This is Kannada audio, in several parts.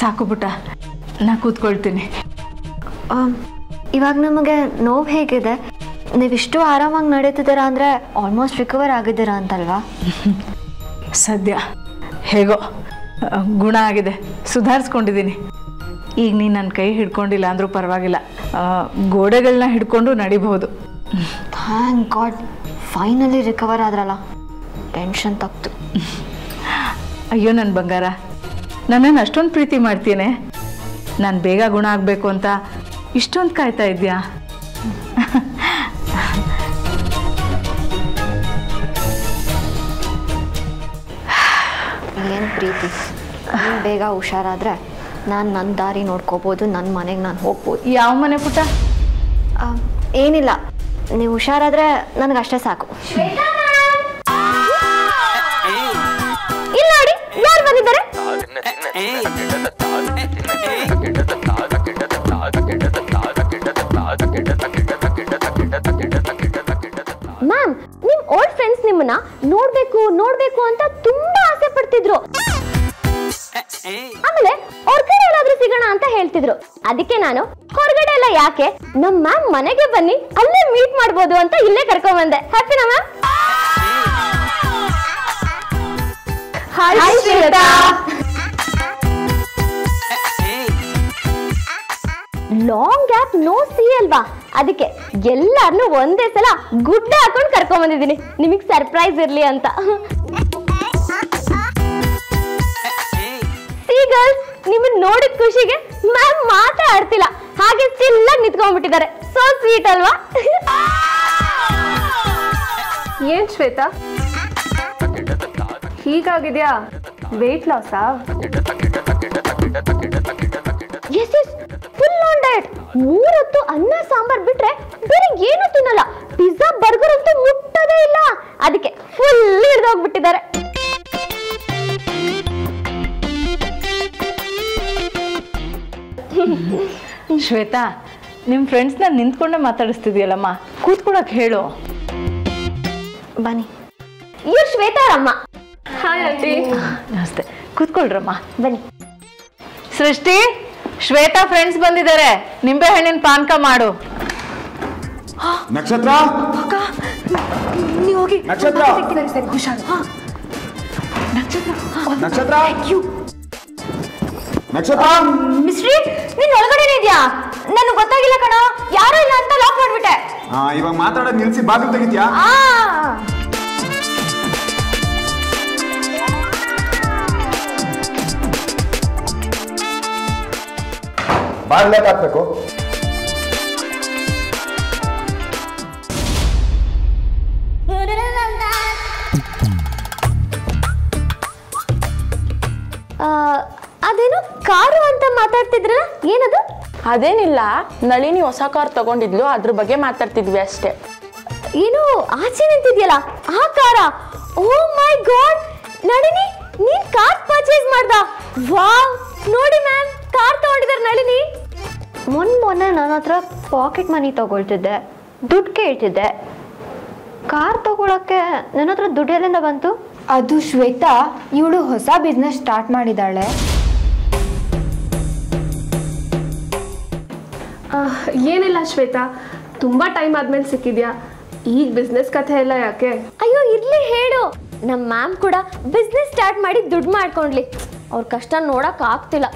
ಸಾಕು ಪುಟ್ಟ, ನಾ ಕೂತ್ಕೊಳ್ತೀನಿ. ಇವಾಗ ನಮಗೆ ನೋವು ಹೇಗಿದೆ? ನೀವಿಷ್ಟು ಆರಾಮಾಗಿ ನಡೀತಿದ್ದೀರಾ ಅಂದರೆ ಆಲ್ಮೋಸ್ಟ್ ರಿಕವರ್ ಆಗಿದ್ದೀರಾ ಅಂತಲ್ವಾ? ಸದ್ಯ ಹೇಗೋ ಗುಣ ಆಗಿದೆ, ಸುಧಾರಿಸ್ಕೊಂಡಿದ್ದೀನಿ. ಈಗ ನೀನು ನನ್ನ ಕೈ ಹಿಡ್ಕೊಂಡಿಲ್ಲ ಅಂದರೂ ಪರವಾಗಿಲ್ಲ, ಗೋಡೆಗಳನ್ನ ಹಿಡ್ಕೊಂಡು ನಡಿಬಹುದು. ಥ್ಯಾಂಕ್ ಗಾಡ್, ಫೈನಲಿ ರಿಕವರ್ ಆದ್ರಲ್ಲ, ಟೆನ್ಷನ್ ತಪ್ಪಿತು. ಅಯ್ಯೋ ನನ್ನ ಬಂಗಾರ, ನನ್ನನ್ನು ಅಷ್ಟೊಂದು ಪ್ರೀತಿ ಮಾಡ್ತೀನಿ. ನಾನು ಬೇಗ ಗುಣ ಆಗಬೇಕು ಅಂತ ಇಷ್ಟೊಂದು ಕಾಯ್ತಾ ಇದೆಯಾ? ಏನು ಪ್ರೀತಿ, ನೀನು ಬೇಗ ಹುಷಾರಾದರೆ ನಾನು ನನ್ನ ದಾರಿ ನೋಡ್ಕೋಬೋದು, ನನ್ನ ಮನೆಗೆ ನಾನು ಹೋಗ್ಬೋದು. ಯಾವ ಮನೆ ಪುಟ್ಟ? ಏನಿಲ್ಲ, ನೀವು ಹುಷಾರಾದರೆ ನನಗಷ್ಟೇ ಸಾಕು. ಇಲ್ಲ ನೋಡಿ, ಯಾರು ಬಂದಿದ್ದಾರೆ? ಮ್ಯಾಮ್, ನಿಮ್ ಓಲ್ಡ್ ಫ್ರೆಂಡ್ಸ್ ನಿಮ್ಮನ್ನ ನೋಡ್ಬೇಕು ಅಂತ ತುಂಬಾ ಆಸೆ ಪಡ್ತಿದ್ರು. ಆಮೇಲೆ ಹೊರಗಡೆ ಎಲ್ಲಾದ್ರೂ ಸಿಗೋಣ ಅಂತ ಹೇಳ್ತಿದ್ರು. ಅದಕ್ಕೆ ನಾನು ಹೊರಗಡೆ ಎಲ್ಲ ಯಾಕೆ, ನಮ್ ಮ್ಯಾಮ್ ಮನೆಗೆ ಬನ್ನಿ, ಅಲ್ಲೇ ಮೀಟ್ ಮಾಡ್ಬೋದು ಅಂತ ಇಲ್ಲೇ ಕರ್ಕೊಂಡ್ ಬಂದೆ. ಹ್ಯಾಪಿನಾ ma'am? Hi Shweta. Long gap no see ಅಲ್ವಾ, ಅದಕ್ಕೆ ಎಲ್ಲಾರನ್ನು ಒಂದೇ ಸಲ ಗುಡ್ಡ ಹಾಕೊಂಡು ಕರ್ಕೊಂಡ್ ಬಂದಿದ್ದೀನಿ, ನಿಮಗ್ ಸರ್ಪ್ರೈಸ್ ಇರ್ಲಿ ಅಂತ. ಸಿ ಗರ್ಲ್ಸ್, ನಿಮ್ಮನ್ನ ನೋಡಿದ ಖುಷಿಗೆ ಮ್ಯಾಮ್ ಮಾತಾಡ್ತಿಲ್ಲ, ಹಾಗೆ ಸ್ಟಿಲ್ ಆಗಿ ನಿಂತ್ಕೊಂಡ್ಬಿಟ್ಟಿದ್ದಾರೆ. ಸೋ ಸ್ವೀಟ್ ಅಲ್ವಾ? ಏನ್ ಶ್ವೇತಾ ಹೀಗಾಗಿದ್ಯಾ? ವೆಯ್ಟ್ ಲಾಸಾ? Yes yes, full on diet. 3 ಹೊತ್ತು ಅನ್ನ ಸಾಂಬಾರ್ ಬಿಟ್ರೆ ಬೇರೆ ಏನು ತಿನ್ನಲ್ಲ. ಪಿಜ್ಜಾ ಬರ್ಗರ್ ಅಂತೂ ಮುಟ್ಟೋದೇ ಇಲ್ಲ, ಅದಕ್ಕೆ ಫುಲ್ ಹಿಡಿದೋಗ್ಬಿಟ್ಟಿದ್ದಾರೆ. ಶ್ವೇತಾ, ನಿಮ್ಮ ಫ್ರೆಂಡ್ಸ್ನ ನಿಂತ್ಕೊಂಡೆ ಮಾತಾಡಿಸ್ತಿದ್ಯಲ್ಲಮ್ಮ, ಕೂತ್ಕೊಳಕ್ ಹೇಳು. ಬನ್ನಿ, ಇವ್ರು ಶ್ವೇತಾ ಅಮ್ಮ. Hi aunty. ನಮಸ್ತೆ, ಕೂತ್ಕೊಳ್ರಮ್ಮ. ಬನ್ನಿ. ಸೃಷ್ಟಿ, ಶ್ವೇತಾ ಫ್ರೆಂಡ್ಸ್ ಬಂದಿದ್ದಾರೆ, ನಿಂಬೆ ಹಣ್ಣಿನ ಪಾನಕ ಮಾಡು. ನಕ್ಷತ್ರ, ನೀವು ಹೋಗಿ. ನಕ್ಷತ್ರ, ಸರಿ, ಹುಷಾರು. ನಕ್ಷತ್ರ, ನಕ್ಷತ್ರ, ನಕ್ಷತ್ರ. ಮಿಸ್ಟ್ರಿ, ನೀನ್ ಒಳಗಡೆನೇ ಇದೆಯಾ? ನನಗೆ ಗೊತ್ತಾಗಿಲ್ಲ ಕಣ, ಯಾರು ಇಲ್ಲ ಅಂತ ಲಾಕ್ ಮಾಡ್ಬಿಟ್ಟೆ. ಇವಾಗ ಮಾತಾಡೋದು ನಿಲ್ಸಿ ಬಾಗಿಲು ತೆಗಿತ್ಯಾ? ಬಾಗ್ಲಾಕ್ ಹಾಕ್ಬೇಕು. ಅದೇನು ಕಾರು ಅಂತ ಮಾತಾಡ್ತಿದ್ರಲ್ಲ, ಏನದು? ಅದೇನಿಲ್ಲ, ನಳಿನಿ ಹೊಸ ಕಾರ್ ತಗೊಂಡಿದ್ಲು, ಅದ್ರ ಬಗ್ಗೆ ಮಾತಾಡ್ತಿದ್ವಿ ಅಷ್ಟೇ. ಏನು ಆಚೆ ನಿಂತಿದ್ಯಲ್ಲ ಆ ಕಾರ? ಓ ಮೈ ಗಾಡ್, ನಳಿನಿ ನೀನ್ ಕಾರ್ ಪರ್ಚೇಸ್ ಮಾಡ್ದ? ವಾವ್, ನೋಡಿ ಮ್ಯಾಮ್, ಕಾರ್ ತಗೊಂಡಿದ್ದಾರೆ ನಳಿನಿ. ಮೊನ್ನೆ ನನ್ನ ಹತ್ರ ಪಾಕೆಟ್ ಮನಿ ತಗೊಳ್ತಿದ್ದೆ, ದುಡ್ಡು ಕೇಳ್ತಿದ್ದೆ. ಕಾರ್ ತಗೊಳಕ್ಕೆ ನನ್ನ ಹತ್ರ ದುಡ್ಡು ಎಲ್ಲಿಂದ ಬಂತು? ಅದು ಶ್ವೇತಾ, ಇವಳು ಹೊಸ ಬಿಸ್ನೆಸ್ ಸ್ಟಾರ್ಟ್ ಮಾಡಿದಾಳೆ. ಏನಿಲ್ಲ ಶ್ವೇತಾ, ತುಂಬಾ ಟೈಮ್ ಆದ್ಮೇಲೆ ಸಿಕ್ಕಿದ್ಯಾ, ಈಗ ಬಿಸ್ನೆಸ್ ಕಥೆ ಎಲ್ಲ ಯಾಕೆ? ಅಯ್ಯೋ ಇರ್ಲಿ ಹೇಳು, ನಮ್ಮ ಮ್ಯಾಮ್ ಕೂಡ ಬಿಸ್ನೆಸ್ ಸ್ಟಾರ್ಟ್ ಮಾಡಿ ದುಡ್ಡು ಮಾಡ್ಕೊಂಡ್ಲಿ, ಅವ್ರ ಕಷ್ಟ ನೋಡಕ್ ಆಗ್ತಿಲ್ಲ.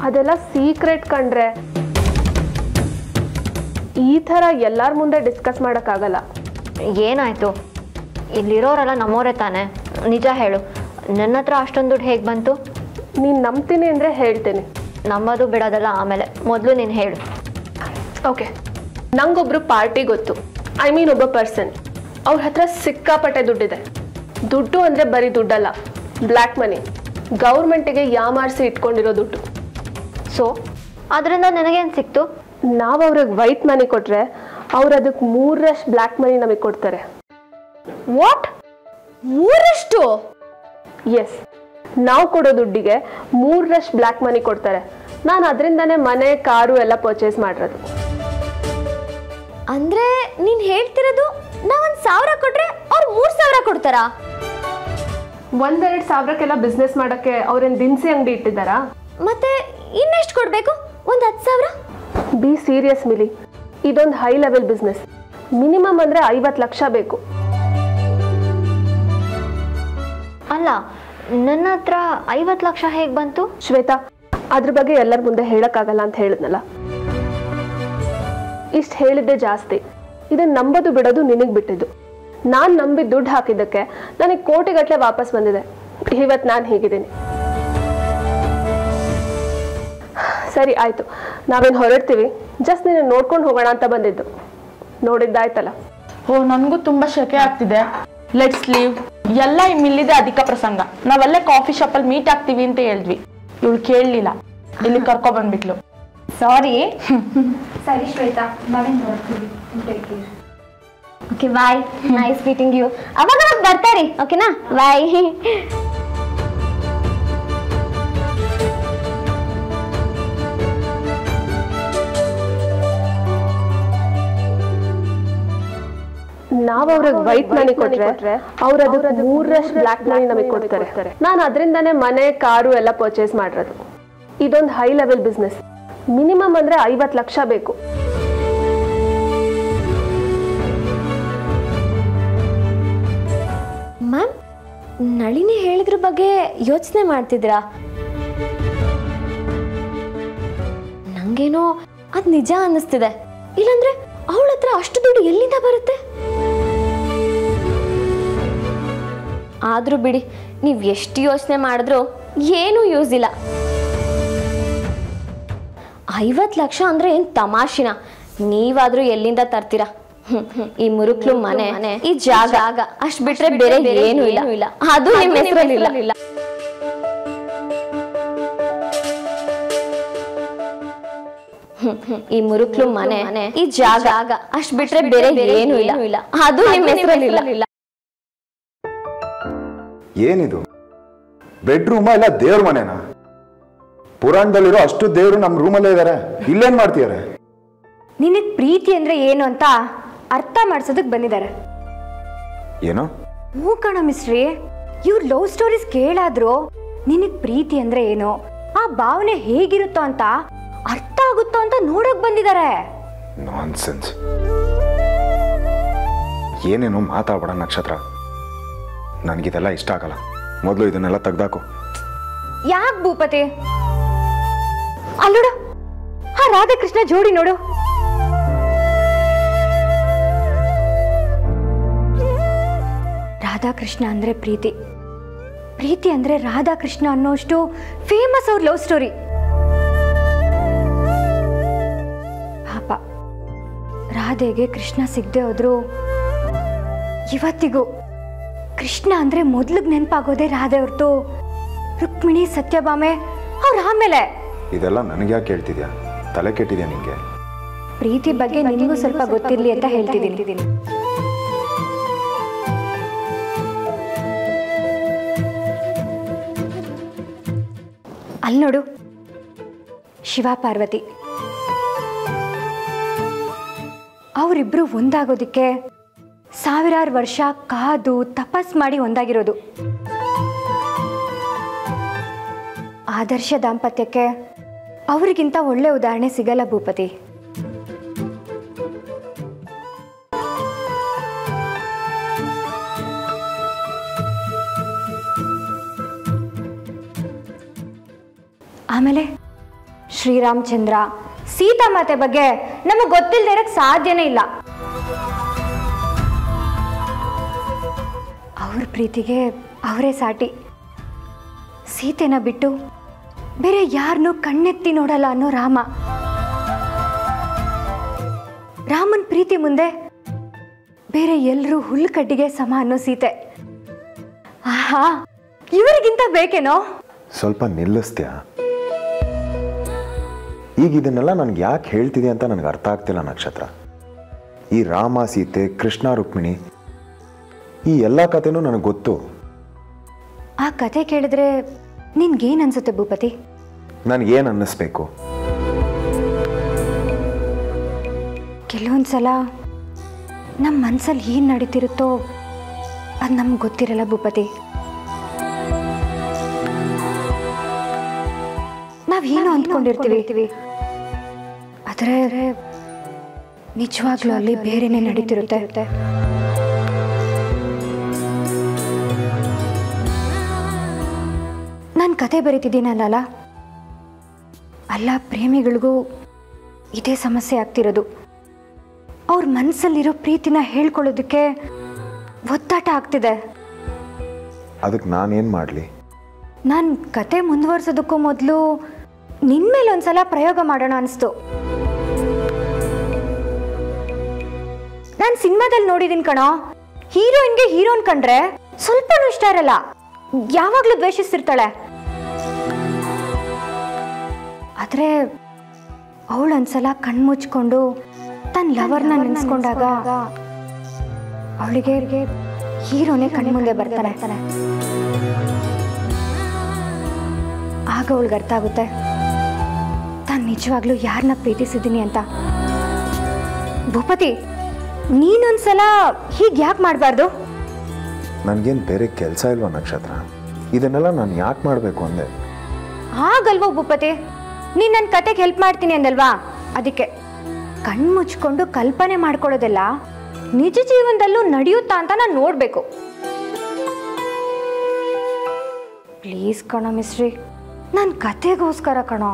ಅದೆಲ್ಲ ಸೀಕ್ರೆಟ್ ಕಂಡ್ರೆ, ಈ ಥರ ಎಲ್ಲರ ಮುಂದೆ ಡಿಸ್ಕಸ್ ಮಾಡೋಕ್ಕಾಗಲ್ಲ. ಏನಾಯ್ತು? ಇಲ್ಲಿರೋರೆಲ್ಲ ನಮ್ಮೋರೇ ತಾನೆ, ನಿಜ ಹೇಳು, ನನ್ನ ಹತ್ರ ಅಷ್ಟೊಂದು ದುಡ್ಡು ಹೇಗೆ ಬಂತು? ನೀನು ನಂಬ್ತೀನಿ ಅಂದರೆ ಹೇಳ್ತೀನಿ. ನಂಬೋದು ಬಿಡೋದಲ್ಲ ಆಮೇಲೆ, ಮೊದಲು ನೀನು ಹೇಳು. ಓಕೆ, ನಂಗೊಬ್ರು ಪಾರ್ಟಿ ಗೊತ್ತು, ಐ ಮೀನ್ ಒಬ್ಬ ಪರ್ಸನ್, ಅವ್ರ ಹತ್ರ ಸಿಕ್ಕಾಪಟ್ಟೆ ದುಡ್ಡಿದೆ. ದುಡ್ಡು ಅಂದರೆ ಬರೀ ದುಡ್ಡಲ್ಲ, ಬ್ಲ್ಯಾಕ್ ಮನಿ, ಗೌರ್ಮೆಂಟಿಗೆ ಯಾಮಾರಿಸಿ ಇಟ್ಕೊಂಡಿರೋ ದುಡ್ಡು. ಸೊ ಅದರಿಂದ ನನಗೇನು ಸಿಕ್ತು? ನಾವು ಅವ್ರಿಗೆ ವೈಟ್ ಮನಿ ಕೊಟ್ಟರೆ ಅವ್ರು ಅದಕ್ಕೆ 3ರಷ್ಟು ಬ್ಲ್ಯಾಕ್ ಮನಿ ನಮಗೆ ಕೊಡ್ತಾರೆ. ವಾಟ್? 3ರಷ್ಟು? ಎಸ್, ನಾವು ಕೊಡೋ ದುಡ್ಡಿಗೆ 3ರಷ್ಟು ಬ್ಲ್ಯಾಕ್ ಮನಿ ಕೊಡ್ತಾರೆ. ನಾನು ಅದರಿಂದನೇ ಮನೆ, ಕಾರು ಎಲ್ಲ ಪರ್ಚೇಸ್ ಮಾಡಿರೋದು. ಅಂದ್ರೆ ನೀನು ಹೇಳ್ತಿರೋದು ನಾವೊಂದು 1000 ಕೊಟ್ರೆ ಅವ್ರು 3000 ಕೊಡ್ತಾರಾ? 1-2 ಸಾವಿರಕ್ಕೆಲ್ಲ ಬಿಸ್ನೆಸ್ ಮಾಡೋಕ್ಕೆ ಅವ್ರೇನು ದಿನಸಿ ಅಂಗಡಿ ಇಟ್ಟಿದ್ದಾರಾ? ಮತ್ತೆ ಇನ್ನೆಷ್ಟು ಕೊಡಬೇಕು? ಒಂದು 10,000? ಬಿ ಸೀರಿಯಸ್ ಮಿಲಿ, ಇದೊಂದು ಹೈ ಲೆವೆಲ್ ಬಿಸ್ನೆಸ್. ಮಿನಿಮಮ್ ಅಂದರೆ 50 ಲಕ್ಷ ಬೇಕು. ಅಲ್ಲ, ನನ್ನ ಹತ್ರ 50 ಲಕ್ಷ ಹೇಗೆ ಬಂತು? ಶ್ವೇತಾ, ಅದ್ರ ಬಗ್ಗೆ ಎಲ್ಲರ ಮುಂದೆ ಹೇಳೋಕ್ಕಾಗಲ್ಲ ಅಂತ ಹೇಳಿದ್ನಲ್ಲ. ಇಷ್ಟು ಹೇಳಿದ್ದೆ ಜಾಸ್ತಿ. ಇದನ್ನು ನಂಬೋದು ಬಿಡೋದು ನಿನಗೆ ಬಿಟ್ಟಿದ್ದು. ನಾನು ನಂಬಿ ದುಡ್ಡು ಹಾಕಿದ್ದಕ್ಕೆ ನನಗೆ ಕೋಟಿಗಟ್ಟಲೆ ವಾಪಸ್ ಬಂದಿದೆ. ಇವತ್ತು ನಾನು ಹೀಗಿದ್ದೀನಿ. ಸರಿ ಆಯಿತು, ನಾವೇನು ಹೊರಡ್ತೀವಿ. ಜಸ್ಟ್ ನೀನು ನೋಡ್ಕೊಂಡು ಹೋಗೋಣ ಅಂತ ಬಂದಿದ್ದು. ನೋಡಿದ್ದಾಯ್ತಲ್ಲ. ಓ, ನನಗೂ ತುಂಬ ಶೆಕೆ ಆಗ್ತಿದೆ. Let's leave. ಎಲ್ಲ ಮಿಲ್ಲಿದೆ ಅಧಿಕ ಪ್ರಸಂಗ. ನಾವೆಲ್ಲ ಕಾಫಿ ಶಾಪಲ್ಲಿ ಮೀಟ್ ಆಗ್ತೀವಿ ಅಂತ ಹೇಳಿದ್ವಿ. ಇವಳು ಕೇಳಲಿಲ್ಲ, ಇಲ್ಲಿ ಕರ್ಕೊಬಂದ್ಬಿಟ್ಲು. ಸಾರಿ. ಸರಿ ಶ್ವೇತಾ, ನಾವೇನು ನೋಡ್ತೀವಿ. Okay, bye. Nice meeting you. ಅವಾಗ ಬರ್ತಾರಿ, ಓಕೆನಾ? ಬಾಯ್. ನಾವು ಅವ್ರಿಗೆ ವೈಟ್ ಮನಿ ಕೊಟ್ರೆ ಅವ್ರು ಅದಕ್ಕೆ 3ರಷ್ಟು ಬ್ಲ್ಯಾಕ್ ಮನಿ ನಮಗೆ ಕೊಡ್ತಾರೆ. ನಾನು ಅದರಿಂದಾನೇ ಮನೆ, ಕಾರು ಎಲ್ಲ ಪರ್ಚೇಸ್ ಮಾಡಿರೋದು. ಇದೊಂದು ಹೈ ಲೆವೆಲ್ ಬಿಸ್ನೆಸ್. ಮಿನಿಮಮ್ ಅಂದರೆ 50 ಲಕ್ಷ ಬೇಕು. ಮ್ಯಾಮ್, ನಳಿನಿ ಹೇಳಿದ್ರ ಬಗ್ಗೆ ಯೋಚನೆ ಮಾಡ್ತಿದ್ರಾ? ನಂಗೇನೋ ಅದು ನಿಜ ಅನ್ನಿಸ್ತಿದೆ. ಇಲ್ಲಾಂದ್ರೆ ಅವಳ ಹತ್ರ ಅಷ್ಟು ದುಡ್ಡು ಎಲ್ಲಿಂದ ಬರುತ್ತೆ? ಆದ್ರೂ ಬಿಡಿ, ನೀವು ಎಷ್ಟು ಯೋಚನೆ ಮಾಡಿದ್ರು ಏನೂ ಯೂಸ್ ಇಲ್ಲ. 50 ಲಕ್ಷ ಅಂದ್ರೆ ಏನು ತಮಾಷೆನಾ? ನೀವಾದ್ರೂ ಎಲ್ಲಿಂದ ತರ್ತೀರಾ? ಈ ಮುರುಕ್ಲು ಮನೆ, ಈ ಜಾಗ ಅಷ್ಟು ಬಿಟ್ರೆ ಬೇರೆ ಏನೂ ಇಲ್ಲ. ಅದು ನಿಮ್ಮ ಹೆಸರಲ್ಲಿಲ್ಲ. ಈ ಮುರುಕ್ಲು ಮನೆ, ಈ ಜಾಗ ಅಷ್ಟು ಬಿಟ್ರೆ ಬೇರೆ ಏನೂ ಇಲ್ಲ. ಅದು ನಿಮ್ಮ ಹೆಸರಲ್ಲಿಲ್ಲ. ಏನಿದು? ಬೆಡ್ರೂಮಾ ಇಲ್ಲ ದೇವ್ರ ಮನೆನಾ? ಪುರಾಣದಲ್ಲಿರೋ ಅಷ್ಟು ದೇವರು ನಮ್ಮ ರೂಮಲ್ಲೇ ಇದ್ದಾರೆ. ಇಲ್ಲೇನ್ ಮಾಡ್ತಿದ್ದಾರೆ? ನಿನಗೆ ಪ್ರೀತಿ ಅಂದ್ರೆ ಏನು ಅಂತ ಅರ್ಥ ಮಾಡ್ಸೋದಕ್ಕೆ ಬಂದಿದ್ದಾರೆ. ಏನು? ಹ್ಞೂ ಕಣ ಮಿಸ್ಟ್ರಿ, ಇವ್ರ ಲವ್ ಸ್ಟೋರೀಸ್ ಕೇಳಾದ್ರು ನಿನಗೆ ಪ್ರೀತಿ ಅಂದ್ರೆ ಏನು, ಆ ಭಾವನೆ ಹೇಗಿರುತ್ತೋ ಅಂತ ಅರ್ಥ ಆಗುತ್ತೋ ಅಂತ ನೋಡಕ್ ಬಂದಿದ್ದಾರೆ. ನಾನ್ಸೆನ್ಸ್. ಏನೇನು ಮಾತಾಡ್ಬೇಡ ನಕ್ಷತ್ರ. ನನಗಿದೆಲ್ಲ ಇಷ್ಟ ಆಗಲ್ಲ. ಮೊದಲು ಇದನ್ನೆಲ್ಲ ತೆಗ್ದಾಕು. ಯಾಕೆ ಭೂಪತಿ? ಅಲ್ಲೋಡು, ಆ ರಾಧಾಕೃಷ್ಣ ಜೋಡಿ ನೋಡು. ರಾಧಾಕೃಷ್ಣ ಅಂದ್ರೆ ಪ್ರೀತಿ, ಪ್ರೀತಿ ಅಂದ್ರೆ ರಾಧಾಕೃಷ್ಣ ಅನ್ನೋಷ್ಟು ಫೇಮಸ್ ಅವ್ರ ಲವ್ ಸ್ಟೋರಿ. ಪಾಪ ರಾಧೆಗೆ ಕೃಷ್ಣ ಸಿಗದೆ ಹೋದ್ರು ಇವತ್ತಿಗೂ ಕೃಷ್ಣ ಅಂದ್ರೆ ಮೊದ್ಲಿಗೆ ನೆನಪಾಗೋದೇ ರಾಧೆ ಹೊರತು ರುಕ್ಮಿಣಿ, ಸತ್ಯಭಾಮೆ ಅವ್ರ ಆಮೇಲೆ. ಇದೆಲ್ಲ ನನಗೆ ಯಾಕೆ ಹೇಳ್ತಿದ್ಯಾ? ತಲೆ ಕೆಟ್ಟಿದ್ಯಾ ನಿಂಗೆ? ಪ್ರೀತಿ ಬಗ್ಗೆ ನಿಮಗೂ ಸ್ವಲ್ಪ ಗೊತ್ತಿರ್ಲಿ ಅಂತ ಹೇಳ್ತಿದ್ದೀನಿ. ಅಲ್ಲಿ ನೋಡು, ಶಿವ ಪಾರ್ವತಿ ಅವರಿಬ್ರು ಒಂದಾಗೋದಿಕ್ಕೆ ಸಾವಿರಾರು ವರ್ಷ ಕಾದು ತಪಸ್ ಮಾಡಿ ಒಂದಾಗಿರೋದು. ಆದರ್ಶ ದಾಂಪತ್ಯಕ್ಕೆ ಅವರಿಗಿಂತ ಒಳ್ಳೆ ಉದಾಹರಣೆ ಸಿಗಲ್ಲ ಭೂಪತಿ. ಆಮೇಲೆ ಶ್ರೀರಾಮಚಂದ್ರ, ಸೀತಾಮಾತೆ ಬಗ್ಗೆ ನಮಗೆ ಗೊತ್ತಿಲ್ಲದೆ ಇರಕ್ಕೆ ಸಾಧ್ಯನೇ ಇಲ್ಲ. ಅವ್ರ ಪ್ರೀತಿಗೆ ಅವರೇ ಸಾಟಿ. ಸೀತೆನ ಬಿಟ್ಟು ಬೇರೆ ಯಾರನ್ನೂ ಕಣ್ಣೆತ್ತಿ ನೋಡಲ್ಲ ಅನ್ನೋ ರಾಮ. ರಾಮನ್ ಪ್ರೀತಿ ಮುಂದೆ ಬೇರೆ ಎಲ್ಲರೂ ಹುಲ್ಲುಕಡ್ಡಿಗೆ ಸಮ ಅನ್ನೋ ಸೀತೆ. ಆಹಾ, ಇವರಿಗಿಂತ ಬೇಕೇನೋ? ಸ್ವಲ್ಪ ನಿಲ್ಲಿಸ್ತೀಯಾ? ಈಗ ಇದನ್ನೆಲ್ಲ ನನಗೆ ಯಾಕೆ ಹೇಳ್ತಿದೆ ಅಂತ ನನಗೆ ಅರ್ಥ ಆಗ್ತಿಲ್ಲ ನಕ್ಷತ್ರ. ಈ ರಾಮ, ಸೀತೆ, ಕೃಷ್ಣ, ರುಕ್ಮಿಣಿ ಈ ಎಲ್ಲ ಕಥೆನೂ ನನಗೆ ಗೊತ್ತು. ಆ ಕತೆ ಕೇಳಿದ್ರೆ ನಿನ್ಗೇನು ಅನ್ಸುತ್ತೆ ಭೂಪತಿ? ನನಗೇನು ಅನ್ನಿಸ್ಬೇಕು? ಕೆಲವೊಂದ್ಸಲ ನಮ್ಮ ಮನಸ್ಸಲ್ಲಿ ಏನು ನಡೀತಿರುತ್ತೋ ಅದು ನಮ್ಗೆ ಗೊತ್ತಿರಲ್ಲ ಭೂಪತಿ. ನಾವೇನು ಅಂದ್ಕೊಂಡಿರ್ತೀವಿ, ಆದರೆ ನಿಜವಾಗ್ಲೂ ಅಲ್ಲಿ ಬೇರೆನೇ ನಡೀತಿರುತ್ತೆ. ನಾನು ಕತೆ ಬರೀತಿದ್ದೀನಲ್ಲ, ಎಲ್ಲ ಪ್ರೇಮಿಗಳಿಗೂ ಇದೇ ಸಮಸ್ಯೆ ಆಗ್ತಿರೋದು. ಅವ್ರ ಮನಸ್ಸಲ್ಲಿರೋ ಪ್ರೀತಿನ ಹೇಳ್ಕೊಳ್ಳೋದಕ್ಕೆ ಒತ್ತಾಟ ಆಗ್ತಿದೆ. ಅದಕ್ಕೆ ನಾನೇನು ಮಾಡಲಿ? ನಾನು ಕತೆ ಮುಂದುವರ್ಸೋದಕ್ಕೂ ಮೊದಲು ನಿನ್ನ ಮೇಲೆ ಒಂದ್ಸಲ ಪ್ರಯೋಗ ಮಾಡೋಣ ಅನಿಸ್ತು. ನಾನು ಸಿನಿಮಾದಲ್ಲಿ ನೋಡಿದ್ದೀನಿ ಕಣೋ, ಹೀರೋಯಿನ್ಗೆ ಹೀರೋನ್ ಕಂಡ್ರೆ ಸ್ವಲ್ಪನೂ ಇಷ್ಟ ಇರಲ್ಲ, ಯಾವಾಗಲೂ ದ್ವೇಷಿಸ್ತಿರ್ತಾಳೆ. ಆದರೆ ಅವಳೊಂದ್ಸಲ ಕಣ್ಮುಚ್ಕೊಂಡು ತನ್ನ ಲವರ್ನ ನೆನೆಸ್ಕೊಂಡಾಗ ಅವಳಿಗೆ ಹೀರೋನೇ ಕಣ್ಮುಂದೆ ಬರ್ತಾನೆ. ಆಗ ಅವಳಿಗೆ ಅರ್ಥ ಆಗುತ್ತೆ ತಾನು ನಿಜವಾಗ್ಲೂ ಯಾರನ್ನ ಪ್ರೀತಿಸಿದ್ದೀನಿ ಅಂತ. ಭೂಪತಿ, ನೀನೊಂದ್ಸಲ ಹೀಗೆ ಯಾಕೆ ಮಾಡಬಾರ್ದು? ನನಗೇನು ಬೇರೆ ಕೆಲಸ ಇಲ್ವಾ ನಕ್ಷತ್ರ? ಇದನ್ನೆಲ್ಲ ನಾನು ಯಾಕೆ ಮಾಡಬೇಕು ಅಂದೆ? ಆಗಲ್ವೋ ಭೂಪತಿ, ನೀನು ನನ್ನ ಕತೆಗೆ ಹೆಲ್ಪ್ ಮಾಡ್ತೀನಿ ಅಂದಲ್ವಾ, ಅದಕ್ಕೆ. ಕಣ್ಣು ಮುಚ್ಕೊಂಡು ಕಲ್ಪನೆ ಮಾಡ್ಕೊಳ್ಳೋದೆಲ್ಲ ನಿಜ ಜೀವನದಲ್ಲೂ ನಡೆಯುತ್ತಾ ಅಂತ ನಾನು ನೋಡಬೇಕು. ಪ್ಲೀಸ್ ಕಣೋ ಮಿಸ್ಟ್ರಿ, ನನ್ನ ಕತೆಗೋಸ್ಕರ ಕಣೋ.